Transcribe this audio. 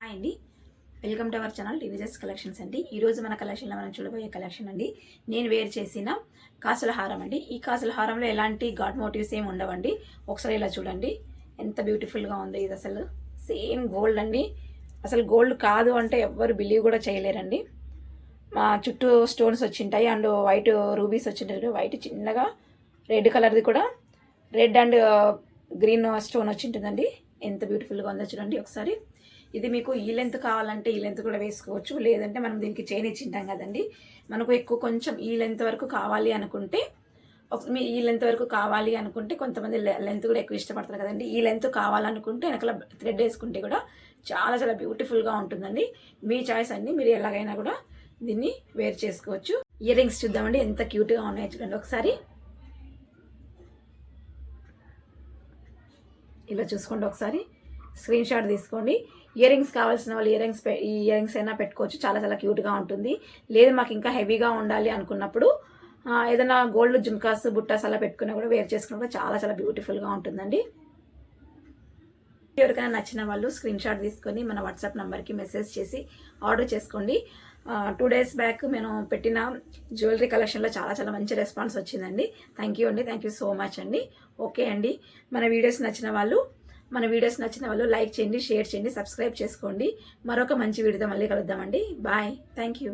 Hi అండి, welcome to our channel టీవీజెస్ collections అండి. ఈరోజు మన కలెక్షన్లో మనం చూడబోయే కలెక్షన్ అండి, నేను వేర్ చేసిన కాసుల హారం అండి. ఈ కాసుల హారంలో ఎలాంటి గాడ్ మోటివ్స్ ఏమి ఉండవండి. ఒకసారి ఇలా చూడండి, ఎంత బ్యూటిఫుల్గా ఉంది. ఇది అసలు సేమ్ గోల్డ్ అండి. అసలు గోల్డ్ కాదు అంటే ఎవ్వరు బిలీవ్ కూడా చేయలేరండి. మా చుట్టూ స్టోన్స్ వచ్చింటాయి అండ్ వైట్ రూబీస్ వచ్చింటాయి. వైట్ చిన్నగా రెడ్ కలర్ది కూడా రెడ్ అండ్ గ్రీన్ స్టోన్ వచ్చింటుందండి. ఎంత బ్యూటిఫుల్గా ఉందో చూడండి ఒకసారి. ఇది మీకు ఈ లెంత్ కావాలంటే ఈ లెంత్ కూడా వేసుకోవచ్చు, లేదంటే మనం దీనికి చైన్ ఇచ్చింటాం కదండి. మనకు ఎక్కువ కొంచెం ఈ లెంత్ వరకు కావాలి అనుకుంటే మీ ఈ లెంత్ వరకు కావాలి అనుకుంటే కొంతమంది లెంత్ కూడా ఎక్కువ ఇష్టపడతారు కదండి. ఈ లెంత్ కావాలనుకుంటే వెనకాల థ్రెడ్ వేసుకుంటే కూడా చాలా చాలా బ్యూటిఫుల్గా ఉంటుందండి. మీ చాయిస్ అండి, మీరు ఎలాగైనా కూడా దీన్ని వేర్ చేసుకోవచ్చు. ఇయర్ రింగ్స్ చూద్దామండి, ఎంత క్యూట్గా ఉన్నాయో చూడండి ఒకసారి. ఇలా చూసుకోండి ఒకసారి, స్క్రీన్ షాట్ తీసుకోండి. ఇయర్ రింగ్స్ కావాల్సిన వాళ్ళు ఇయర్ రింగ్స్ అయినా పెట్టుకోవచ్చు, చాలా చాలా క్యూట్గా ఉంటుంది. లేదు మాకు ఇంకా హెవీగా ఉండాలి అనుకున్నప్పుడు ఏదైనా గోల్డ్ జుమ్కాస్ బుట్టాస్ అలా పెట్టుకున్నా కూడా వేర్ చేసుకున్నా కూడా చాలా చాలా బ్యూటిఫుల్గా ఉంటుందండి. ఎవరికైనా నచ్చిన వాళ్ళు స్క్రీన్ షాట్ తీసుకొని మన వాట్సాప్ నెంబర్కి మెసేజ్ చేసి ఆర్డర్ చేసుకోండి. 2 days బ్యాక్ నేను పెట్టిన జ్యువెలరీ కలెక్షన్లో చాలా చాలా మంచి రెస్పాన్స్ వచ్చిందండి. థ్యాంక్ యూ అండి, థ్యాంక్ యూ సో మచ్ అండి. ఓకే అండి, మన వీడియోస్ నచ్చిన వాళ్ళు లైక్ చేయండి, షేర్ చేయండి, సబ్స్క్రైబ్ చేసుకోండి. మరొక మంచి వీడియోతో మళ్ళీ కలుద్దామండి. Bye, thank you.